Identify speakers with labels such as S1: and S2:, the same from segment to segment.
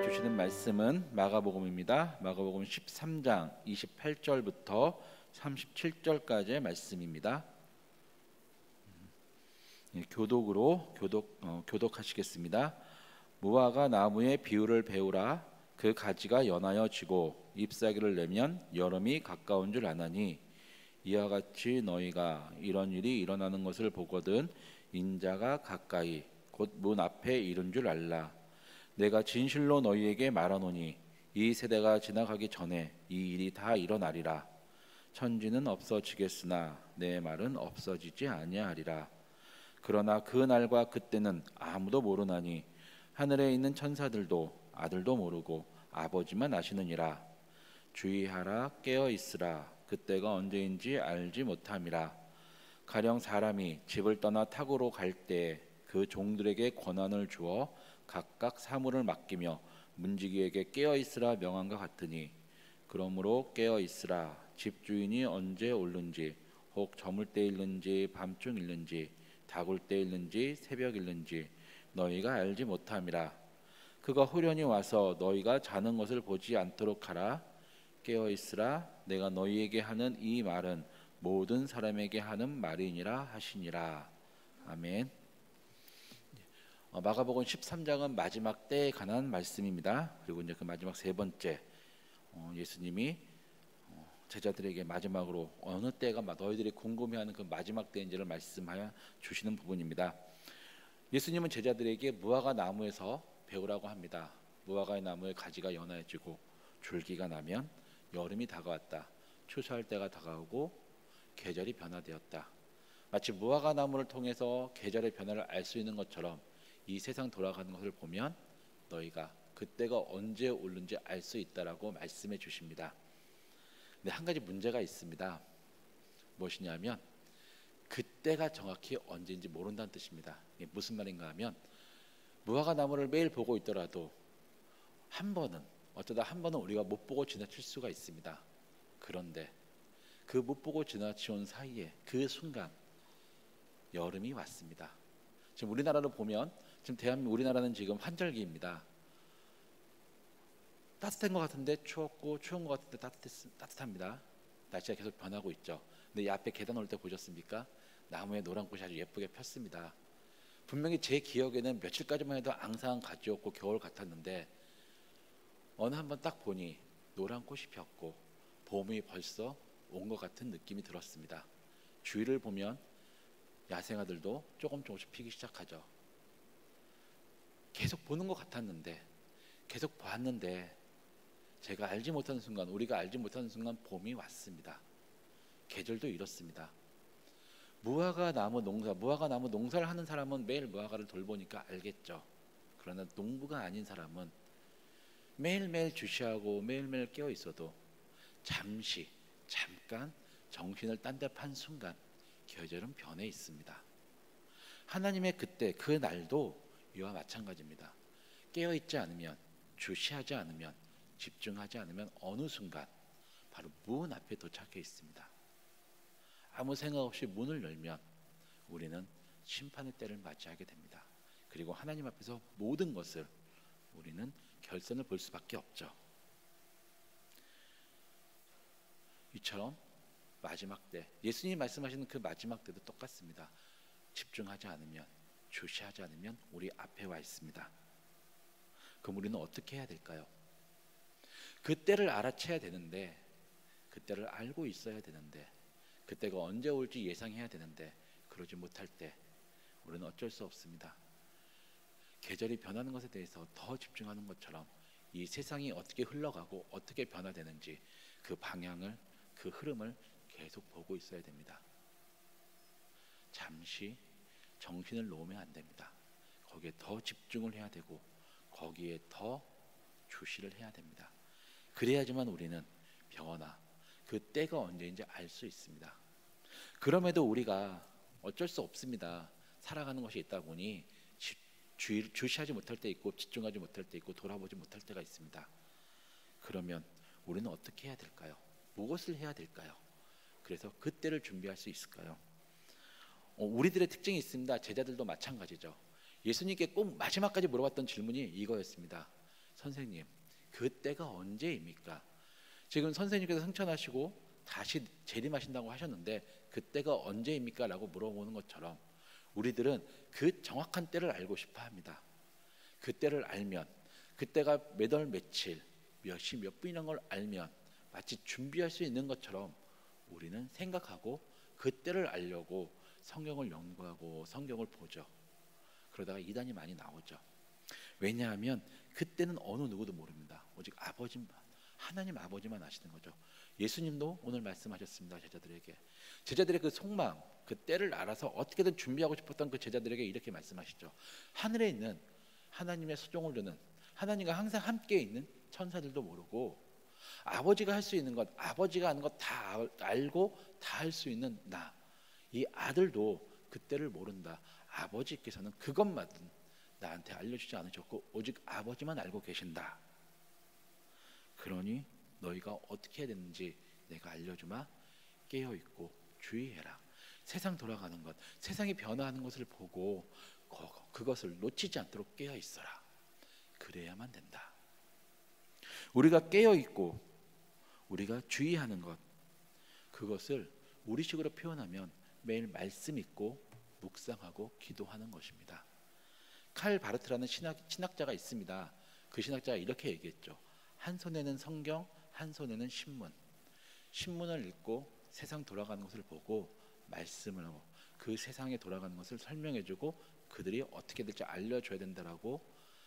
S1: 주시는 말씀은 마가복음입니다. 마가복음 13장 28절부터 37절까지의 말씀입니다. 교독하시겠습니다. 무화과 나무의 비유를 배우라. 그 가지가 연하여 지고 잎사귀를 내면 여름이 가까운 줄 아나니, 이와 같이 너희가 이런 일이 일어나는 것을 보거든 인자가 가까이 곧 문 앞에 이른 줄 알라. 내가 진실로 너희에게 말하노니 이 세대가 지나가기 전에 이 일이 다 일어나리라. 천지는 없어지겠으나 내 말은 없어지지 아니하리라. 그러나 그 날과 그때는 아무도 모르나니 하늘에 있는 천사들도 아들도 모르고 아버지만 아시느니라. 주의하라, 깨어 있으라. 그때가 언제인지 알지 못함이라. 가령 사람이 집을 떠나 타고로 갈 때 그 종들에게 권한을 주어 각각 사물을 맡기며 문지기에게 깨어 있으라 명한과 같으니, 그러므로 깨어 있으라. 집주인이 언제 올는지, 혹 저물 때 일는지 밤중 일는지 다굴 때 일는지 새벽 일는지 너희가 알지 못함이라. 그가 후련히 와서 너희가 자는 것을 보지 않도록 하라. 깨어 있으라. 내가 너희에게 하는 이 말은 모든 사람에게 하는 말이니라 하시니라. 아멘. 마가복음 13장은 마지막 때에 관한 말씀입니다. 그리고 이제 그 마지막 세 번째, 예수님이 제자들에게 마지막으로 어느 때가 너희들이 궁금해하는 그 마지막 때인지를 말씀하여 주시는 부분입니다. 예수님은 제자들에게 무화과 나무에서 배우라고 합니다. 무화과 나무의 가지가 연해지고 줄기가 나면 여름이 다가왔다. 추수할 때가 다가오고 계절이 변화되었다. 마치 무화과 나무를 통해서 계절의 변화를 알 수 있는 것처럼 이 세상 돌아가는 것을 보면 너희가 그때가 언제 오는지 알 수 있다라고 말씀해 주십니다. 근데 한 가지 문제가 있습니다. 무엇이냐면 그때가 정확히 언제인지 모른다는 뜻입니다. 이게 무슨 말인가 하면, 무화과 나무를 매일 보고 있더라도 어쩌다 한 번은 우리가 못 보고 지나칠 수가 있습니다. 그런데 그 못 보고 지나치온 사이에 그 순간 여름이 왔습니다. 지금 우리나라로 보면 지금 우리나라는 지금 환절기입니다. 따뜻한 것 같은데 추웠고 추운 것 같은데 따뜻합니다. 날씨가 계속 변하고 있죠. 근데 이 앞에 계단 올 때 보셨습니까? 나무에 노란 꽃이 아주 예쁘게 폈습니다. 분명히 제 기억에는 며칠까지만 해도 앙상한 가지였고 겨울 같았는데, 어느 한번 딱 보니 노란 꽃이 폈고 봄이 벌써 온 것 같은 느낌이 들었습니다. 주위를 보면 야생화들도 조금씩 피기 시작하죠. 계속 보는 것 같았는데, 계속 봤는데 우리가 알지 못하는 순간 봄이 왔습니다. 계절도 이렇습니다. 무화과 나무 농사를 하는 사람은 매일 무화과를 돌보니까 알겠죠. 그러나 농부가 아닌 사람은 매일매일 주시하고 매일매일 깨어 있어도 잠깐 정신을 딴 데 판 순간 계절은 변해 있습니다. 하나님의 그때 그 날도 이와 마찬가지입니다. 깨어있지 않으면, 주시하지 않으면, 집중하지 않으면 어느 순간 바로 문 앞에 도착해 있습니다. 아무 생각 없이 문을 열면 우리는 심판의 때를 맞이하게 됩니다. 그리고 하나님 앞에서 모든 것을 우리는 결선을 볼 수밖에 없죠. 이처럼 마지막 때, 예수님이 말씀하시는 그 마지막 때도 똑같습니다. 집중하지 않으면, 주시하지 않으면 우리 앞에 와 있습니다. 그럼 우리는 어떻게 해야 될까요? 그때를 알아채야 되는데, 그때를 알고 있어야 되는데, 그때가 언제 올지 예상해야 되는데, 그러지 못할 때 우리는 어쩔 수 없습니다. 계절이 변하는 것에 대해서 더 집중하는 것처럼 이 세상이 어떻게 흘러가고 어떻게 변화되는지 그 방향을, 그 흐름을 계속 보고 있어야 됩니다. 잠시 정신을 놓으면 안 됩니다. 거기에 더 집중을 해야 되고 거기에 더 주시를 해야 됩니다. 그래야지만 우리는 병원아 그 때가 언제인지 알 수 있습니다. 그럼에도 우리가 어쩔 수 없습니다. 살아가는 것이 있다 보니 주시하지 못할 때 있고 집중하지 못할 때 있고 돌아보지 못할 때가 있습니다. 그러면 우리는 어떻게 해야 될까요? 무엇을 해야 될까요? 그래서 그때를 준비할 수 있을까요? 우리들의 특징이 있습니다. 제자들도 마찬가지죠. 예수님께 꼭 마지막까지 물어봤던 질문이 이거였습니다. 선생님, 그 때가 언제입니까? 지금 선생님께서 승천하시고 다시 재림하신다고 하셨는데 그 때가 언제입니까? 라고 물어보는 것처럼 우리들은 그 정확한 때를 알고 싶어 합니다. 그 때를 알면, 그때가 몇 월 며칠 몇 시 몇 분이라는 걸 알면 마치 준비할 수 있는 것처럼 우리는 생각하고 그 때를 알려고 성경을 연구하고 성경을 보죠. 그러다가 이단이 많이 나오죠. 왜냐하면 그때는 어느 누구도 모릅니다. 오직 아버지만, 하나님 아버지만 아시는 거죠. 예수님도 오늘 말씀하셨습니다. 제자들의 그 속마음, 그 때를 알아서 어떻게든 준비하고 싶었던 그 제자들에게 이렇게 말씀하시죠. 하늘에 있는 하나님의 소종을 두는, 하나님과 항상 함께 있는 천사들도 모르고 아버지가 할 수 있는 것, 아버지가 하는 것 다 알고 다 할 수 있는 나, 이 아들도 그때를 모른다. 아버지께서는 그것만 나한테 알려주지 않으셨고 오직 아버지만 알고 계신다. 그러니 너희가 어떻게 해야 되는지 내가 알려주마. 깨어있고 주의해라. 세상 돌아가는 것, 세상이 변화하는 것을 보고 그것을 놓치지 않도록 깨어있어라. 그래야만 된다. 우리가 깨어있고 우리가 주의하는 것, 그것을 우리식으로 표현하면 매일 말씀 읽고 묵상하고 기도하는 것입니다. 칼 바르트라는 신학자가 있습니다. 그 신학자가 이렇게 얘기했죠. 한 손에는 성경, 한 손에는 신문. 신문을 읽고 세상 돌아가는 것을 보고 말씀을 하고 그 세상에 돌아가는 것을 설명해주고 그들이 어떻게 될지 알려줘야 된다라고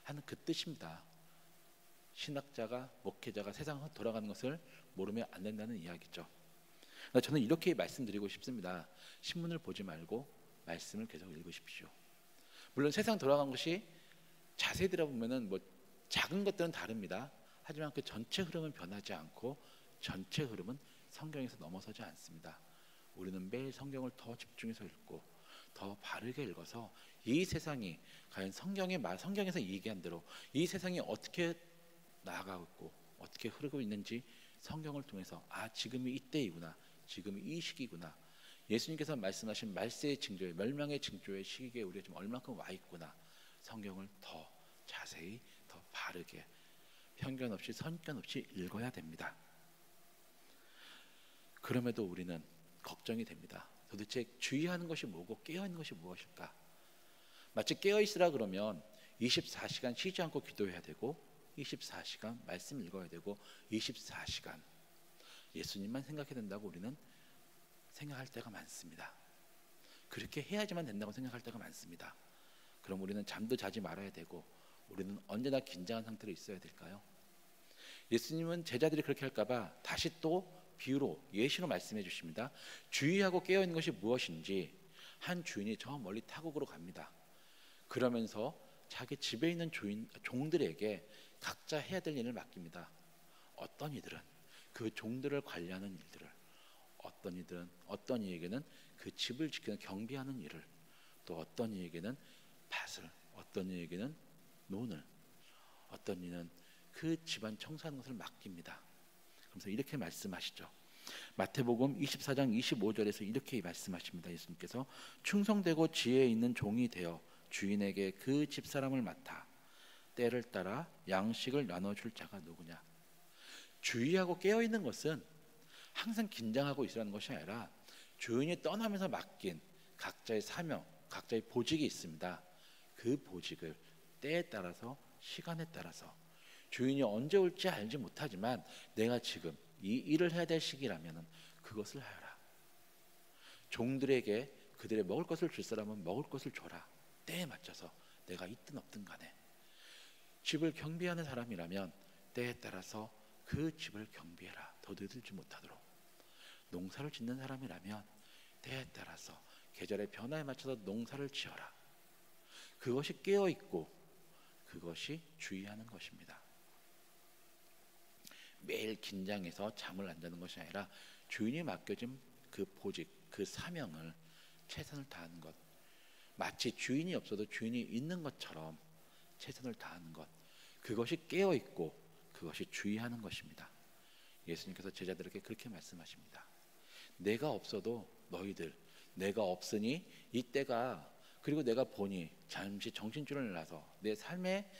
S1: 하는 그 뜻입니다. 신학자가, 목회자가 세상 돌아가는 것을 모르면 안 된다는 이야기죠. 저는 이렇게 말씀드리고 싶습니다. 신문을 보지 말고 말씀을 계속 읽으십시오. 물론 세상 돌아가는 것이 자세히 들어보면은 뭐 작은 것들은 다릅니다. 하지만 그 전체 흐름은 변하지 않고 전체 흐름은 성경에서 넘어서지 않습니다. 우리는 매일 성경을 더 집중해서 읽고 더 바르게 읽어서 이 세상이 과연 성경에서 얘기한 대로 이 세상이 어떻게 나아가고 있고 어떻게 흐르고 있는지 성경을 통해서 지금이 이때이구나, 지금이 이 시기구나, 예수님께서 말씀하신 말세의 징조의 멸망의 징조의 시기에 우리가 지금 얼만큼 와 있구나, 성경을 더 자세히 더 바르게 편견 없이 선견 없이 읽어야 됩니다. 그럼에도 우리는 걱정이 됩니다. 도대체 주의하는 것이 뭐고 깨어있는 것이 무엇일까? 마치 깨어있으라 그러면 24시간 쉬지 않고 기도해야 되고 24시간 말씀 읽어야 되고 24시간 예수님만 생각해야 된다고 우리는 생각할 때가 많습니다. 그렇게 해야지만 된다고 생각할 때가 많습니다. 그럼 우리는 잠도 자지 말아야 되고 우리는 언제나 긴장한 상태로 있어야 될까요? 예수님은 제자들이 그렇게 할까봐 다시 또 비유로 예시로 말씀해 주십니다. 주의하고 깨어있는 것이 무엇인지 한 주인이 저 멀리 타국으로 갑니다. 그러면서 자기 집에 있는 종들에게 각자 해야 될 일을 맡깁니다. 어떤 이들은 그 종들을 관리하는 일들을, 어떤 이에게는 그 집을 지키는 경비하는 일을, 또 어떤 이에게는 밭을, 어떤 이에게는 논을, 어떤 이는 그 집안 청소하는 것을 맡깁니다. 그래서 이렇게 말씀하시죠. 마태복음 24장 25절에서 이렇게 말씀하십니다. 예수님께서 충성되고 지혜 있는 종이 되어 주인에게 그 집사람을 맡아 때를 따라 양식을 나눠줄 자가 누구냐. 주의하고 깨어있는 것은 항상 긴장하고 있으라는 것이 아니라 주인이 떠나면서 맡긴 각자의 사명, 각자의 보직이 있습니다. 그 보직을 때에 따라서 시간에 따라서 주인이 언제 올지 알지 못하지만 내가 지금 이 일을 해야 될 시기라면 그것을 하여라. 종들에게 그들의 먹을 것을 줄 사람은 먹을 것을 줘라. 때에 맞춰서 내가 있든 없든 간에. 집을 경비하는 사람이라면 때에 따라서 그 집을 경비해라. 더 늦지 못하도록. 농사를 짓는 사람이라면 때에 따라서 계절의 변화에 맞춰서 농사를 지어라. 그것이 깨어있고 그것이 주의하는 것입니다. 매일 긴장해서 잠을 안 자는 것이 아니라 주인이 맡겨진 그 보직, 그 사명을 최선을 다하는 것, 마치 주인이 없어도 주인이 있는 것처럼 최선을 다하는 것, 그것이 깨어있고 그것이 주의하는 것입니다. 예수님께서 제자들에게 그렇게 말씀하십니다. 내가 없어도 너희들, 내가 없으니 이때가, 그리고 내가 보니 잠시 정신줄을 놔서 내 삶에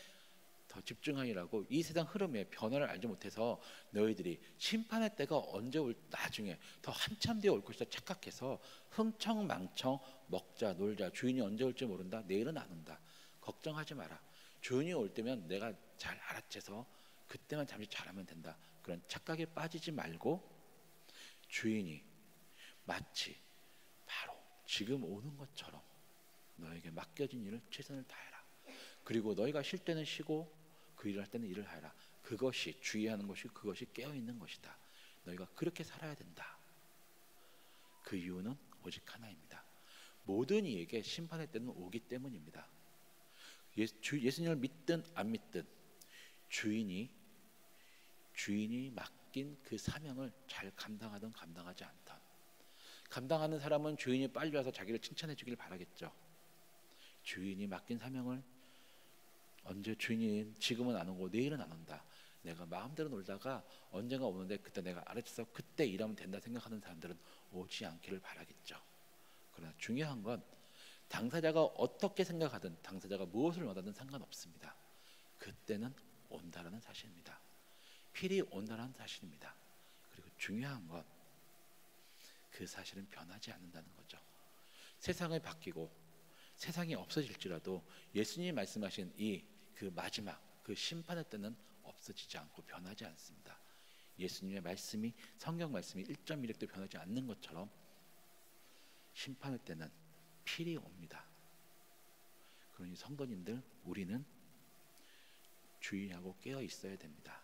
S1: 더 집중하느라고 이 세상 흐름에 변화를 알지 못해서 너희들이 심판의 때가 언제 올 나중에 더 한참 뒤에 올 것이다 착각해서 흥청망청 먹자 놀자 주인이 언제 올지 모른다 내일은 안 온다 걱정하지 마라 주인이 올 때면 내가 잘 알아채서 그때만 잠시 잘하면 된다 그런 착각에 빠지지 말고 주인이 마치 바로 지금 오는 것처럼 너에게 맡겨진 일을 최선을 다해라 그리고 너희가 쉴 때는 쉬고 그 일을 할 때는 일을 하라 그것이 주의하는 것이 그것이 깨어있는 것이다 너희가 그렇게 살아야 된다 그 이유는 오직 하나입니다 모든 이에게 심판의 때는 오기 때문입니다 예수님을 믿든 안 믿든 주인이 맡긴 그 사명을 잘 감당하든 감당하지 않든 감당하는 사람은 주인이 빨리 와서 자기를 칭찬해 주길 바라겠죠 주인이 맡긴 사명을 언제 주인이 지금은 안 오고 내일은 안 온다 내가 마음대로 놀다가 언젠가 오는데 그때 내가 알아채서 그때 일하면 된다 생각하는 사람들은 오지 않기를 바라겠죠 그러나 중요한 건 당사자가 어떻게 생각하든 당사자가 무엇을 원하든 상관없습니다 그때는 온다라는 사실입니다 필히 온다라는 사실입니다 그리고 중요한 건 그 사실은 변하지 않는다는 거죠 세상이 바뀌고 세상이 없어질지라도 예수님이 말씀하신 그 마지막 그 심판의 때는 없어지지 않고 변하지 않습니다. 예수님의 말씀이 성경 말씀이 1.1획도 변하지 않는 것처럼 심판의 때는 필히 옵니다. 그러니 성도님들 우리는 주의하고 깨어 있어야 됩니다.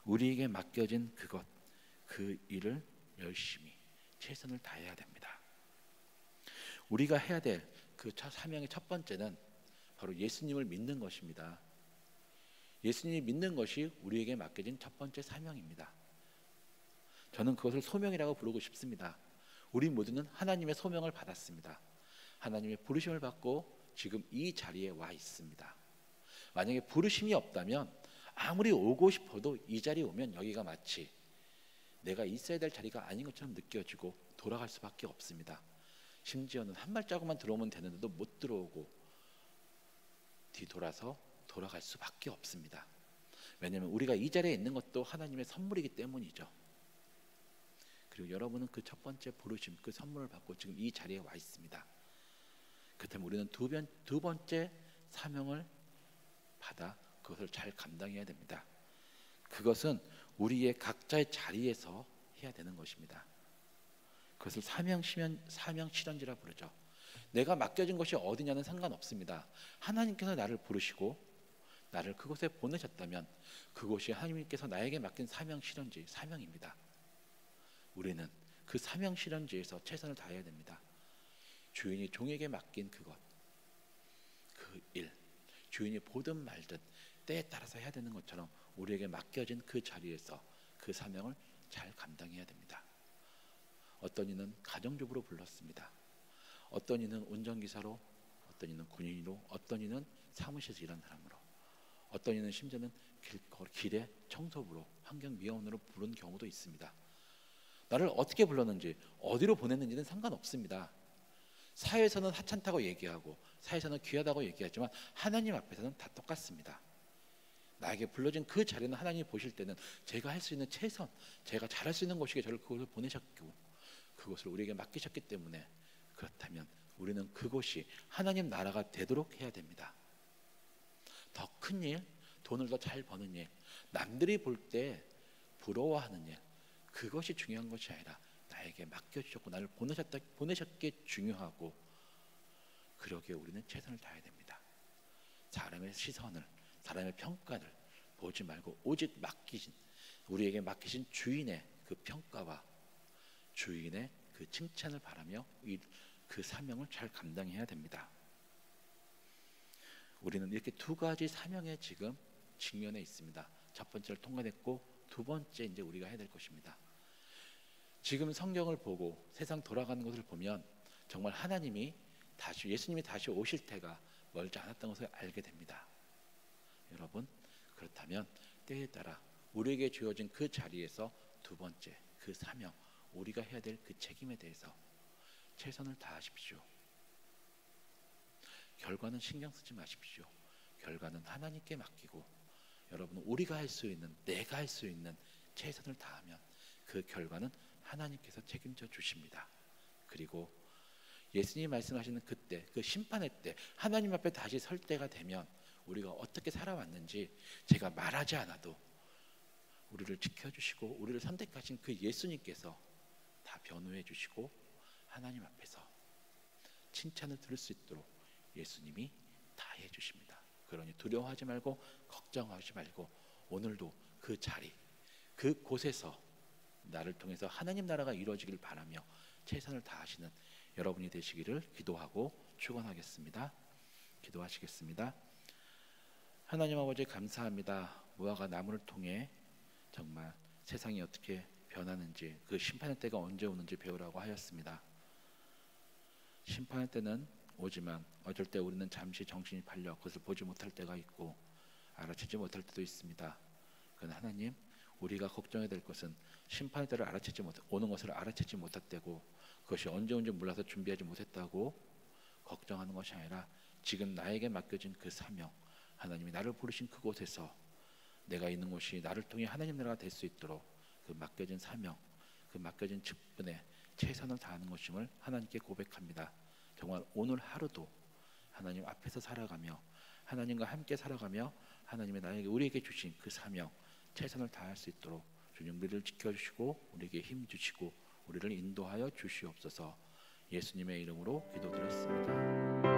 S1: 우리에게 맡겨진 그 일을 열심히 최선을 다해야 됩니다. 우리가 해야 될 그 사명의 첫 번째는 바로 예수님을 믿는 것입니다. 예수님을 믿는 것이 우리에게 맡겨진 첫 번째 사명입니다. 저는 그것을 소명이라고 부르고 싶습니다. 우리 모두는 하나님의 소명을 받았습니다. 하나님의 부르심을 받고 지금 이 자리에 와 있습니다. 만약에 부르심이 없다면 아무리 오고 싶어도 이 자리에 오면 여기가 마치 내가 있어야 될 자리가 아닌 것처럼 느껴지고 돌아갈 수밖에 없습니다. 심지어는 한 발자국만 들어오면 되는데도 못 들어오고 뒤돌아서 돌아갈 수밖에 없습니다. 왜냐하면 우리가 이 자리에 있는 것도 하나님의 선물이기 때문이죠. 그리고 여러분은 그 첫 번째 부르심, 그 선물을 받고 지금 이 자리에 와 있습니다. 그렇다면 우리는 두 번째 사명을 받아 그것을 잘 감당해야 됩니다. 그것은 우리의 각자의 자리에서 해야 되는 것입니다. 그것을 사명 실현지라 부르죠. 내가 맡겨진 것이 어디냐는 상관없습니다. 하나님께서 나를 부르시고 나를 그곳에 보내셨다면 그곳이 하나님께서 나에게 맡긴 사명 실현지, 사명입니다. 우리는 그 사명 실현지에서 최선을 다해야 됩니다. 주인이 종에게 맡긴 그 일, 주인이 보든 말든 때에 따라서 해야 되는 것처럼 우리에게 맡겨진 그 자리에서 그 사명을 잘 감당해야 됩니다. 어떤 이는 가정주부로 불렀습니다. 어떤 이는 운전기사로, 어떤 이는 군인으로, 어떤 이는 사무실에서 일하는 사람으로, 어떤 이는 심지어는 길의 청소부로, 환경미화원으로 부른 경우도 있습니다. 나를 어떻게 불렀는지, 어디로 보냈는지는 상관없습니다. 사회에서는 하찮다고 얘기하고 사회에서는 귀하다고 얘기하지만 하나님 앞에서는 다 똑같습니다. 나에게 불러진 그 자리는 하나님이 보실 때는 제가 할 수 있는 최선, 제가 잘할 수 있는 곳이기에 저를 그곳을 보내셨고 그것을 우리에게 맡기셨기 때문에 그렇다면 우리는 그곳이 하나님 나라가 되도록 해야 됩니다. 더 큰 일, 돈을 더 잘 버는 일, 남들이 볼 때 부러워하는 일, 그것이 중요한 것이 아니라 나에게 맡겨주셨고 나를 보내셨기에 중요하고 그러기에 우리는 최선을 다해야 됩니다. 사람의 시선을, 사람의 평가를 보지 말고 오직 우리에게 맡기신 주인의 그 평가와 주인의 그 칭찬을 바라며 그 사명을 잘 감당해야 됩니다. 우리는 이렇게 두 가지 사명에 지금 직면해 있습니다. 첫 번째를 통과했고 두 번째 이제 우리가 해야 될 것입니다. 지금 성경을 보고 세상 돌아가는 것을 보면 정말 예수님이 다시 오실 때가 멀지 않았던 것을 알게 됩니다. 여러분, 그렇다면 때에 따라 우리에게 주어진 그 자리에서 두 번째 그 사명, 우리가 해야 될 그 책임에 대해서 최선을 다하십시오. 결과는 신경 쓰지 마십시오. 결과는 하나님께 맡기고 여러분은 우리가 할 수 있는, 내가 할 수 있는 최선을 다하면 그 결과는 하나님께서 책임져 주십니다. 그리고 예수님이 말씀하시는 그때, 그 심판의 때, 하나님 앞에 다시 설 때가 되면 우리가 어떻게 살아왔는지 제가 말하지 않아도 우리를 지켜주시고 우리를 선택하신 그 예수님께서 다 변호해 주시고 하나님 앞에서 칭찬을 들을 수 있도록 예수님이 다 해주십니다. 그러니 두려워하지 말고 걱정하지 말고 오늘도 그 자리, 그 곳에서 나를 통해서 하나님 나라가 이루어지길 바라며 최선을 다하시는 여러분이 되시기를 기도하고 축원하겠습니다. 기도하시겠습니다. 하나님 아버지 감사합니다. 무화과 나무를 통해 정말 세상이 어떻게 변하는지, 그 심판의 때가 언제 오는지 배우라고 하였습니다. 심판의 때는 오지만 어쩔 때 우리는 잠시 정신이 팔려 그것을 보지 못할 때가 있고 알아채지 못할 때도 있습니다. 그러나 하나님, 우리가 걱정해야 될 것은 심판의 때를 오는 것을 알아채지 못했다고, 그것이 언제 온지 몰라서 준비하지 못했다고 걱정하는 것이 아니라 지금 나에게 맡겨진 그 사명, 하나님이 나를 부르신 그곳에서 내가 있는 곳이 나를 통해 하나님 나라가 될 수 있도록 그 맡겨진 사명, 그 맡겨진 직분에 최선을 다하는 것임을 하나님께 고백합니다. 정말 오늘 하루도 하나님 앞에서 살아가며 하나님과 함께 살아가며 하나님의 나에게 우리에게 주신 그 사명 최선을 다할 수 있도록 주님 우리를 지켜주시고 우리에게 힘 주시고 우리를 인도하여 주시옵소서. 예수님의 이름으로 기도드렸습니다.